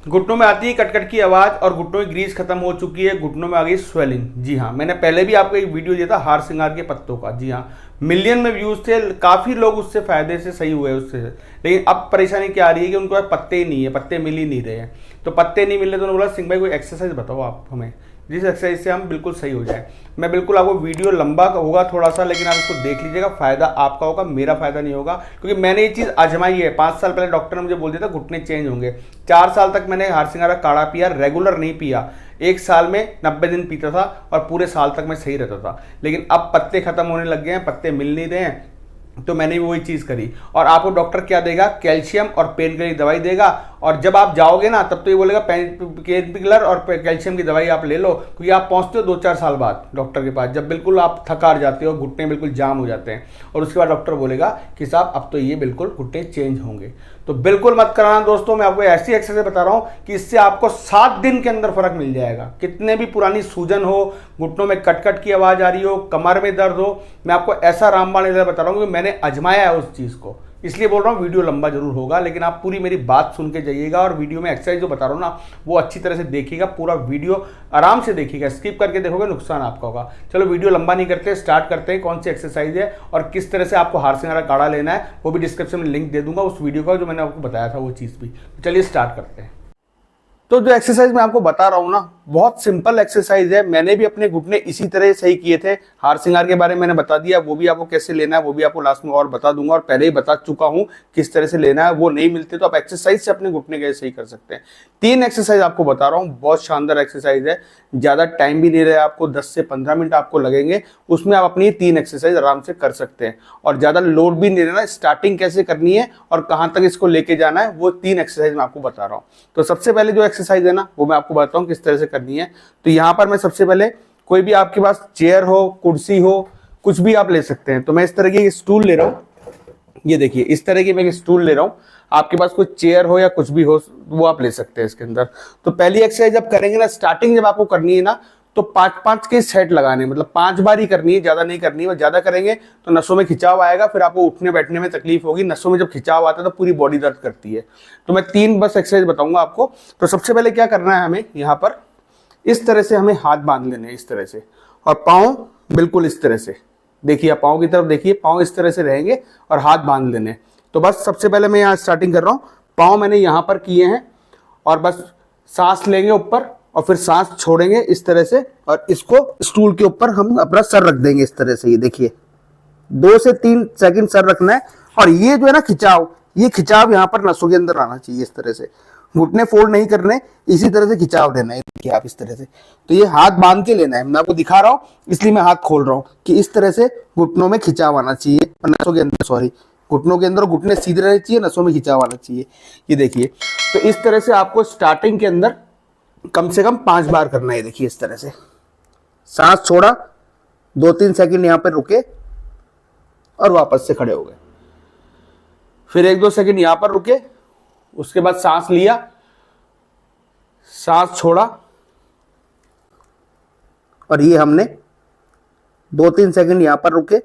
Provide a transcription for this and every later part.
घुटनों में आती है कटकट की आवाज़ और घुटनों की ग्रीस खत्म हो चुकी है, घुटनों में आ गई स्वेलिंग। जी हाँ, मैंने पहले भी आपको एक वीडियो दिया था हार श्रृंगार के पत्तों का। जी हाँ, मिलियन में व्यूज़ थे, काफ़ी लोग उससे फ़ायदे से सही हुए उससे। लेकिन अब परेशानी क्या आ रही है कि उनको पत्ते ही नहीं है, पत्ते मिल ही नहीं रहे हैं। तो पत्ते नहीं मिल रहे तो उन्होंने बोला सिंह भाई कोई एक्सरसाइज बताओ आप हमें, जिस एक्सरसाइज से हम बिल्कुल सही हो जाए। मैं बिल्कुल आपको, वीडियो लंबा होगा थोड़ा सा, लेकिन आप इसको देख लीजिएगा, फ़ायदा आपका होगा, मेरा फ़ायदा नहीं होगा, क्योंकि मैंने ये चीज़ आजमाई है। 5 साल पहले डॉक्टर ने मुझे बोल दिया था घुटने चेंज होंगे। 4 साल तक मैंने हार श्रृंगार का काढ़ा पिया, रेगुलर नहीं पिया, 1 साल में 90 दिन पीता था और पूरे साल तक मैं सही रहता था। लेकिन अब पत्ते खत्म होने लग गए हैं, पत्ते मिल नहीं रहे हैं, तो मैंने भी वही चीज़ करी। और आपको डॉक्टर क्या देगा, कैल्शियम और पेन किलर की दवाई देगा। और जब आप जाओगे ना तब तो ये बोलेगा पेन किलर और कैल्शियम की दवाई आप ले लो, क्योंकि आप पहुंचते हो 2-4 साल बाद डॉक्टर के पास, जब बिल्कुल आप थक हार जाते हो, घुटने बिल्कुल जाम हो जाते हैं। और उसके बाद डॉक्टर बोलेगा कि साहब अब तो ये बिल्कुल घुटने चेंज होंगे। तो बिल्कुल मत कराना दोस्तों, मैं आपको ऐसी एक्सरसाइज बता रहा हूँ कि इससे आपको 7 दिन के अंदर फर्क मिल जाएगा। कितने भी पुरानी सूजन हो, घुटनों में कटकट की आवाज़ आ रही हो, कमर में दर्द हो, मैं आपको ऐसा रामबाण इलाज बता रहा हूँ कि मैंने आजमाया है उस चीज़ को। इसलिए बोल रहा हूँ वीडियो लंबा जरूर होगा, लेकिन आप पूरी मेरी बात सुन के जाइएगा। और वीडियो में एक्सरसाइज जो बता रहा हूँ ना, वो अच्छी तरह से देखिएगा, पूरा वीडियो आराम से देखिएगा, स्किप करके देखोगे नुकसान आपका होगा। चलो वीडियो लंबा नहीं करते, स्टार्ट करते हैं। कौन सी एक्सरसाइज है और किस तरह से आपको हार श्रृंगार का काढ़ा लेना है, वो भी डिस्क्रिप्शन में लिंक दे दूंगा उस वीडियो का जो मैंने आपको बताया था, वो चीज़ भी। चलिए स्टार्ट करते हैं। तो जो एक्सरसाइज मैं आपको बता रहा हूँ ना, बहुत सिंपल एक्सरसाइज है। मैंने भी अपने घुटने इसी तरह सही किए थे। हार श्रृंगार के बारे में मैंने बता दिया, वो भी आपको कैसे लेना है वो भी आपको लास्ट में और बता दूंगा, और पहले ही बता चुका हूँ किस तरह से लेना है। वो नहीं मिलते तो आप एक्सरसाइज से अपने घुटने कैसे सही कर सकते हैं। 3 एक्सरसाइज आपको बता रहा हूँ, बहुत शानदार एक्सरसाइज है। ज़्यादा टाइम भी नहीं रहे आपको, 10 से 15 मिनट आपको लगेंगे, उसमें आप अपनी 3 एक्सरसाइज आराम से कर सकते हैं। और ज़्यादा लोड भी नहीं लेना। स्टार्टिंग कैसे करनी है और कहाँ तक इसको लेके जाना है, वो 3 एक्सरसाइज मैं आपको बता रहा हूँ। तो सबसे पहले जो एक्सरसाइज है ना, वो मैं आपको बताता हूँ किस तरह से करनी है। तो यहाँ पर मैं सबसे पहले, कोई भी आपके पास चेयर हो, कुर्सी हो, कुछ भी आप ले सकते हैं। तो मैं इस तरह की स्टूल ले रहा हूँ, ये देखिए इस तरह की मैं एक स्टूल ले रहा हूँ। आपके पास कोई चेयर हो या कुछ भी हो वो आप ले सकते हैं इसके अंदर। तो पहली एक्सरसाइज जब करेंगे ना, स्टार्टिंग जब आपको करनी है ना, तो 5-5 के सेट लगाने, मतलब 5 बार ही करनी है, ज्यादा नहीं करनी है। ज्यादा करेंगे तो नसों में खिंचाव आएगा, फिर आपको उठने बैठने में तकलीफ होगी। नसों में जब खिंचाव आता है तो पूरी बॉडी दर्द करती है। तो मैं 3 बस एक्सरसाइज बताऊंगा आपको। तो सबसे पहले क्या करना है, हमें यहाँ पर इस तरह से हमें हाथ बांध लेने हैं, इस तरह से, और पाँव बिल्कुल इस तरह से। देखिए पाँव की तरफ देखिए, पाँव इस तरह से रहेंगे और हाथ बांध लेने। तो बस सबसे पहले मैं यहाँ स्टार्टिंग कर रहा हूँ, पाँव मैंने यहाँ पर किए हैं, और बस सांस लेंगे ऊपर और फिर सांस छोड़ेंगे इस तरह से, और इसको स्टूल के ऊपर हम अपना सर रख देंगे इस तरह से। ये देखिए 2 से 3 सेकंड सर रखना है। और ये जो है ना खिंचाव, ये खिंचाव यहाँ पर नसों के अंदर आना चाहिए इस तरह से। घुटने फोल्ड नहीं करने, इसी तरह से खिंचाव देना है। देखिए आप इस तरह से। तो ये हाथ बांध के लेना है, मैं आपको दिखा रहा हूँ इसलिए मैं हाथ खोल रहा हूँ कि इस तरह से घुटनों में खिंचाव आना चाहिए, नसों के अंदर, सॉरी, घुटनों के अंदर घुटने सीधे रहने चाहिए, नसों में खिंचाव आना चाहिए। ये देखिए, तो इस तरह से आपको स्टार्टिंग के अंदर कम से कम 5 बार करना है। देखिए इस तरह से सांस छोड़ा, 2-3 सेकंड यहाँ पर रुके और वापस से खड़े हो गए। फिर 1-2 सेकंड यहाँ पर रुके, उसके बाद सांस लिया, सांस छोड़ा, और ये हमने 2-3 सेकंड यहां पर रुके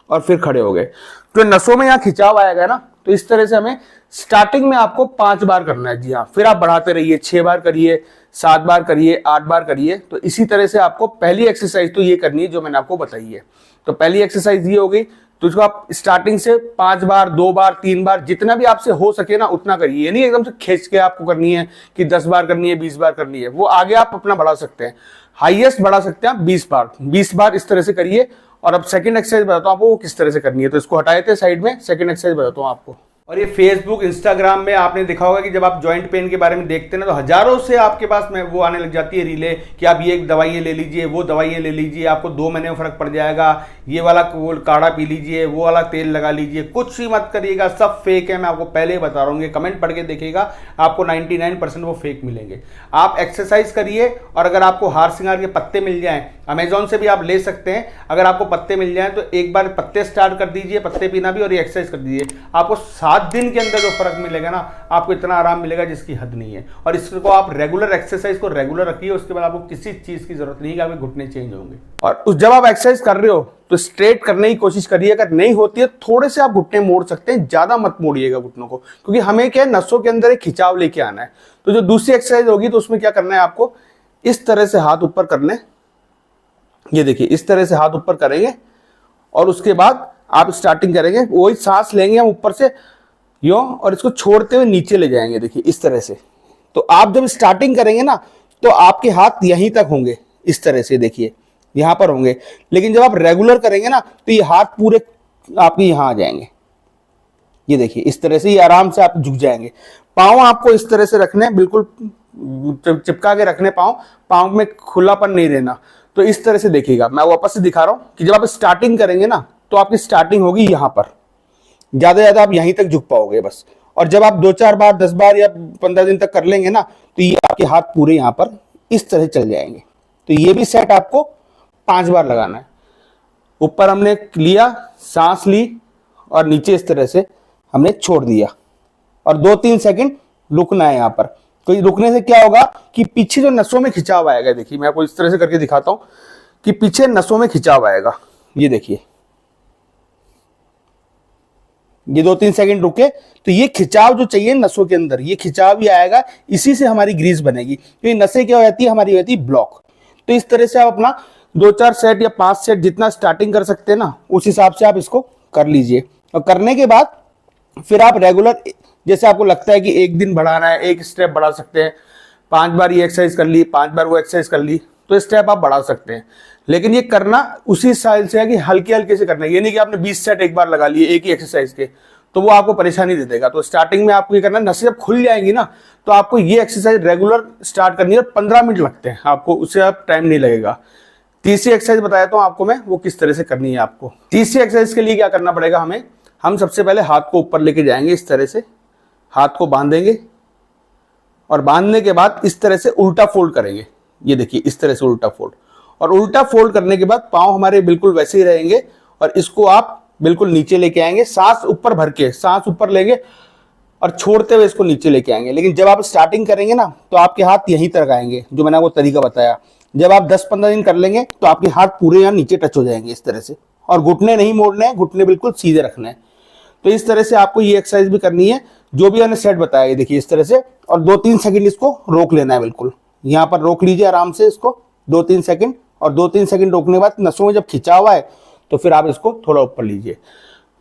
और फिर खड़े हो गए। तो नसों में यहां खिंचाव आएगा ना, तो इस तरह से हमें स्टार्टिंग में आपको 5 बार करना है। जी हाँ, फिर आप बढ़ाते रहिए, 6 बार करिए, 7 बार करिए, 8 बार करिए। तो इसी तरह से आपको पहली एक्सरसाइज तो ये करनी है जो मैंने आपको बताई है। तो पहली एक्सरसाइज ये हो गई। तो इसको आप स्टार्टिंग से 5 बार, 2 बार, 3 बार, जितना भी आपसे हो सके ना उतना करिए। ये नहीं एकदम से खींच के आपको करनी है कि 10 बार करनी है, 20 बार करनी है। वो आगे आप अपना बढ़ा सकते हैं, हाईएस्ट बढ़ा सकते हैं आप 20 बार। 20 बार इस तरह से करिए। और अब सेकंड एक्सरसाइज बताता हूँ आपको वो किस तरह से करनी है। तो इसको हटाए थे साइड में, सेकंड एक्सरसाइज बताता हूँ आपको। और ये फेसबुक, इंस्टाग्राम में आपने देखा होगा कि जब आप जॉइंट पेन के बारे में देखते हैं ना, तो हजारों से आपके पास में वो आने लग जाती है रीलें कि आप ये दवाइयाँ ले लीजिए, वो दवाइयाँ ले लीजिए, आपको 2 महीने में फर्क पड़ जाएगा, ये वाला काढ़ा पी लीजिए, वो वाला तेल लगा लीजिए। कुछ ही मत करिएगा, सब फेक है। मैं आपको पहले ही बता रहा हूँ, कमेंट पढ़ के देखिएगा, आपको 99% वो फेक मिलेंगे। आप एक्सरसाइज करिए, और अगर आपको हार श्रृंगार के पत्ते मिल जाएं, अमेजोन से भी आप ले सकते हैं। अगर आपको पत्ते मिल जाएं तो एक बार पत्ते स्टार्ट कर दीजिए, पत्ते पीना भी, और ये एक्सरसाइज कर दीजिए। आपको 7 7 दिन के अंदर जो फर्क मिलेगा ना, आपको इतना आराम मिलेगा जिसकी हद नहीं है। और इसको आप रेगुलर एक्सरसाइज को रेगुलर रखिए, उसके बाद आपको किसी चीज की जरूरत नहीं है कि आपके घुटने चेंज होंगे। और जब आप एक्सरसाइज कर रहे हो तो स्ट्रेट करने की कोशिश करिए, अगर नहीं होती है थोड़े से आप घुटने मोड़ सकते हैं, ज्यादा मत मोड़िएगा घुटनों को, क्योंकि हमें क्या है, नसों के अंदर एक खिंचाव लेके आना है। तो जो दूसरी एक्सरसाइज होगी तो उसमें क्या करना है, आपको इस तरह से हाथ ऊपर करने, ये देखिए इस तरह से हाथ ऊपर करेंगे और उसके बाद आप स्टार्टिंग करेंगे, वही सांस लेंगे हम ऊपर से यो, और इसको छोड़ते हुए नीचे ले जाएंगे, देखिए इस तरह से। तो आप जब स्टार्टिंग करेंगे ना तो आपके हाथ यहीं तक होंगे, इस तरह से देखिए यहां पर होंगे, लेकिन जब आप रेगुलर करेंगे ना तो ये हाथ पूरे आपके यहां आ जाएंगे, ये देखिए इस तरह से, ये आराम से आप झुक जाएंगे। पांव आपको इस तरह से रखने, बिल्कुल चिपका के रखने, पांव में खुलापन नहीं रहना। तो इस तरह से देखिएगा, मैं वापस से दिखा रहा हूं कि जब आप स्टार्टिंग करेंगे ना तो आपकी स्टार्टिंग होगी यहां पर, ज्यादा ज्यादा आप यहीं तक झुक पाओगे बस। और जब आप 2-4 बार 10 बार या 15 दिन तक कर लेंगे ना तो ये आपके हाथ पूरे यहां पर इस तरह चल जाएंगे। तो ये भी सेट आपको 5 बार लगाना है। ऊपर हमने लिया, सांस ली और नीचे इस तरह से हमने छोड़ दिया और 2-3 सेकंड रुकना है यहां पर। तो रुकने से क्या होगा कि पीछे जो नसों में खिंचाव आएगा, देखिए मैं आपको इस तरह से करके दिखाता हूं कि पीछे नसों में खिंचाव आएगा, ये देखिए, ये 2-3 सेकंड रुके तो ये खिंचाव जो चाहिए नसों के अंदर, ये खिंचाव भी आएगा, इसी से हमारी ग्रीस बनेगी। तो ये नसें क्या हो जाती है, हमारी होती है ब्लॉक। तो इस तरह से आप अपना 2-4 सेट या 5 सेट जितना स्टार्टिंग कर सकते हैं ना, उस हिसाब से आप इसको कर लीजिए। और करने के बाद फिर आप रेगुलर, जैसे आपको लगता है कि एक दिन बढ़ाना है, एक स्टेप बढ़ा सकते हैं, 5 बार ये एक्सरसाइज कर ली, 5 बार वो एक्सरसाइज कर ली, तो स्टेप आप बढ़ा सकते हैं। लेकिन ये करना उसी स्टाइल से है कि हल्के हल्के से करना है, ये नहीं कि आपने 20 सेट एक बार लगा लिए एक ही एक्सरसाइज के, तो वो आपको परेशानी दे देगा। तो स्टार्टिंग में आपको ये करना है, नसें जब खुल जाएंगी ना तो आपको ये एक्सरसाइज रेगुलर स्टार्ट करनी है। 15 मिनट लगते हैं आपको, उससे आप टाइम नहीं लगेगा। तीसरी एक्सरसाइज बताया तो आपको मैं, वो किस तरह से करनी है आपको। तीसरी एक्सरसाइज के लिए क्या करना पड़ेगा हमें, हम सबसे पहले हाथ को ऊपर लेके जाएंगे, इस तरह से हाथ को बांधेंगे और बांधने के बाद इस तरह से उल्टा फोल्ड करेंगे, ये देखिए इस तरह से उल्टा फोल्ड। और उल्टा फोल्ड करने के बाद पांव हमारे बिल्कुल वैसे ही रहेंगे और इसको आप बिल्कुल नीचे लेके आएंगे, सांस ऊपर भर के, सांस ऊपर लेंगे और छोड़ते हुए इसको नीचे लेके आएंगे। लेकिन जब आप स्टार्टिंग करेंगे ना तो आपके हाथ यहीं तक आएंगे, जो मैंने आपको तरीका बताया। जब आप 10-15 दिन कर लेंगे तो आपके हाथ पूरे यहाँ नीचे टच हो जाएंगे इस तरह से, और घुटने नहीं मोड़ने हैं, घुटने बिल्कुल सीधे रखने हैं। तो इस तरह से आपको ये एक्सरसाइज भी करनी है, जो भी मैंने सेट बताया, देखिए इस तरह से। और 2-3 सेकंड इसको रोक लेना है, बिल्कुल यहाँ पर रोक लीजिए आराम से इसको 2-3 सेकंड। और 2-3 सेकंड रोकने के बाद नसों में जब खिंचाव आए तो फिर आप इसको थोड़ा ऊपर लीजिए।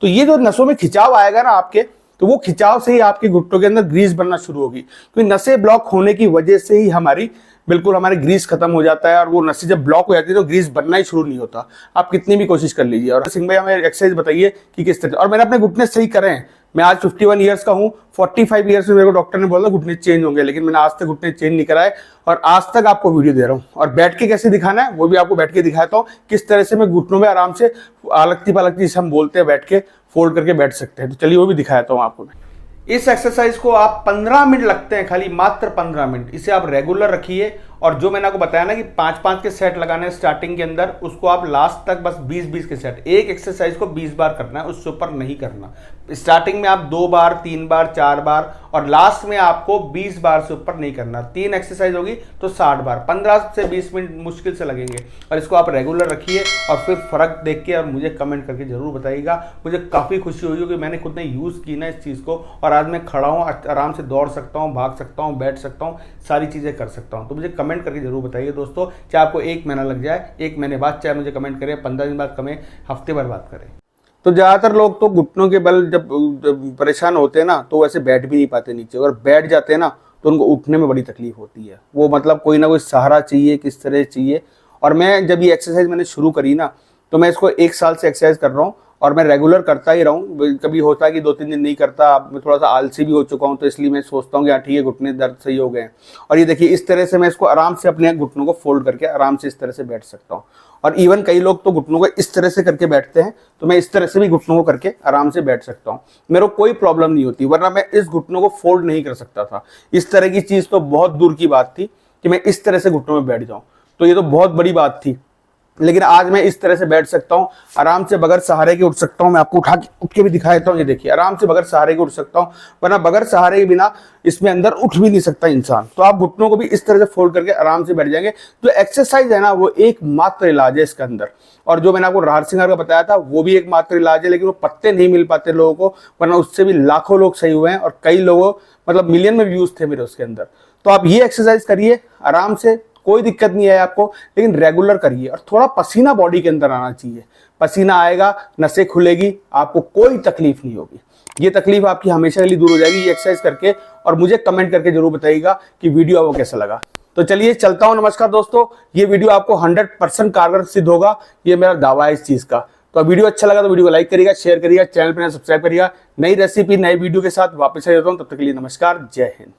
तो ये जो नसों में खिंचाव आएगा ना आपके, तो वो खिंचाव से ही आपके घुटनों के अंदर ग्रीस बनना शुरू होगी। क्योंकि नसें ब्लॉक होने की वजह से ही हमारी ग्रीस खत्म हो जाता है, और वो नसें जब ब्लॉक हो जाती है तो ग्रीस बनना ही शुरू नहीं होता, आप कितनी भी कोशिश कर लीजिए। और सिंह भाई हमें एक्सरसाइज बताइए कि किस तरह। और मैंने अपने घुटने सही करे हैं, मैं आज 51 ईयर्स का हूँ, 45 ईयर्स में मेरे को डॉक्टर ने बोला घुटने चेंज होंगे, लेकिन मैंने आज तक घुटने चेंज नहीं कराए और आज तक आपको वीडियो दे रहा हूँ। और बैठ के कैसे दिखाना है वो भी आपको बैठ के दिखाता हूँ, किस तरह से मैं घुटनों में आराम से अलगती पलगती, जिसे हम बोलते हैं, बैठ के फोल्ड करके बैठ सकते हैं। तो चलिए वो भी दिखाता हूँ आपको मैं। इस एक्सरसाइज को आप 15 मिनट लगते हैं, खाली मात्र 15 मिनट। इसे आप रेगुलर रखिए। और जो मैंने आपको बताया ना कि 5-5 के सेट लगाने हैं स्टार्टिंग के अंदर, उसको आप लास्ट तक बस 20-20 के सेट, एक एक्सरसाइज को 20 बार करना है, उससे ऊपर नहीं करना। स्टार्टिंग में आप 2 बार, 3 बार, 4 बार, और लास्ट में आपको 20 बार से ऊपर नहीं करना। 3 एक्सरसाइज होगी तो 60 बार, 15 से 20 मिनट मुश्किल से लगेंगे। और इसको आप रेगुलर रखिए और फिर फर्क देख के और मुझे कमेंट करके जरूर बताइएगा। मुझे काफ़ी खुशी हुई कि मैंने खुद ने यूज़ की ना इस चीज़ को, और आज मैं खड़ा हूँ, आराम से दौड़ सकता हूँ, भाग सकता हूँ, बैठ सकता हूँ, सारी चीज़ें कर सकता हूँ। तो मुझे कमेंट करके जरूर बताइए दोस्तों, चाहे आपको 1 महीना लग जाए, 1 महीने बाद चाहे मुझे कमेंट करें, 15 दिन बाद कमें, हफ्ते भर बात करें। तो ज़्यादातर लोग तो घुटनों के बल जब परेशान होते हैं ना तो वैसे बैठ भी नहीं पाते नीचे, और बैठ जाते हैं ना तो उनको उठने में बड़ी तकलीफ होती है। वो मतलब कोई ना कोई सहारा चाहिए, किस तरह चाहिए। और मैं जब ये एक्सरसाइज मैंने शुरू करी ना तो मैं इसको 1 साल से एक्सरसाइज कर रहा हूँ, और मैं रेगुलर करता ही रहूँ। कभी होता है कि 2-3 दिन नहीं करता, मैं थोड़ा सा आलसी भी हो चुका हूँ, तो इसलिए मैं सोचता हूँ कि हाँ ठीक है, घुटने दर्द सही हो गए हैं। और ये देखिए इस तरह से मैं इसको आराम से अपने घुटनों को फोल्ड करके आराम से इस तरह से बैठ सकता हूँ। और इवन कई लोग तो घुटनों को इस तरह से करके बैठते हैं, तो मैं इस तरह से भी घुटनों को करके आराम से बैठ सकता हूँ, मेरे को कोई प्रॉब्लम नहीं होती। वरना मैं इस घुटनों को फोल्ड नहीं कर सकता था। इस तरह की चीज़ तो बहुत दूर की बात थी कि मैं इस तरह से घुटनों में बैठ जाऊँ, तो ये तो बहुत बड़ी बात थी। लेकिन आज मैं इस तरह से बैठ सकता हूँ, आराम से बगैर सहारे के उठ सकता हूँ। मैं आपको उठ के भी दिखा देता हूँ। ये देखिए, आराम से बगैर सहारे के उठ सकता हूँ, वरना बगैर सहारे के बिना इसमें अंदर उठ भी नहीं सकता इंसान। तो आप घुटनों को भी इस तरह से फोल्ड करके आराम से बैठ जाएंगे। जो एक्सरसाइज है ना, वो एकमात्र इलाज है इसके अंदर। और जो मैंने आपको हारसिंगार का बताया था, वो भी एकमात्र इलाज है, लेकिन वो पत्ते नहीं मिल पाते लोगों को, वरना उससे भी लाखों लोग सही हुए हैं और कई लोगों, मतलब मिलियन में व्यूज थे मेरे उसके अंदर। तो आप ये एक्सरसाइज करिए आराम से, कोई दिक्कत नहीं है आपको, लेकिन रेगुलर करिए और थोड़ा पसीना बॉडी के अंदर आना चाहिए। पसीना आएगा, नसें खुलेगी, आपको कोई तकलीफ नहीं होगी। ये तकलीफ आपकी हमेशा के लिए दूर हो जाएगी ये एक्सरसाइज करके। और मुझे कमेंट करके जरूर बताइएगा कि वीडियो आपको कैसा लगा। तो चलिए चलता हूं। नमस्कार दोस्तों, ये वीडियो आपको 100% कारगर सिद्ध होगा, ये मेरा दावा है इस चीज का। तो वीडियो अच्छा लगा तो वीडियो को लाइक करिएगा, शेयर करिएगा, चैनल पर सब्सक्राइब करिएगा। नई रेसिपी नई वीडियो के साथ वापस आ जाता हूं। तब तक के लिए नमस्कार, जय हिंद।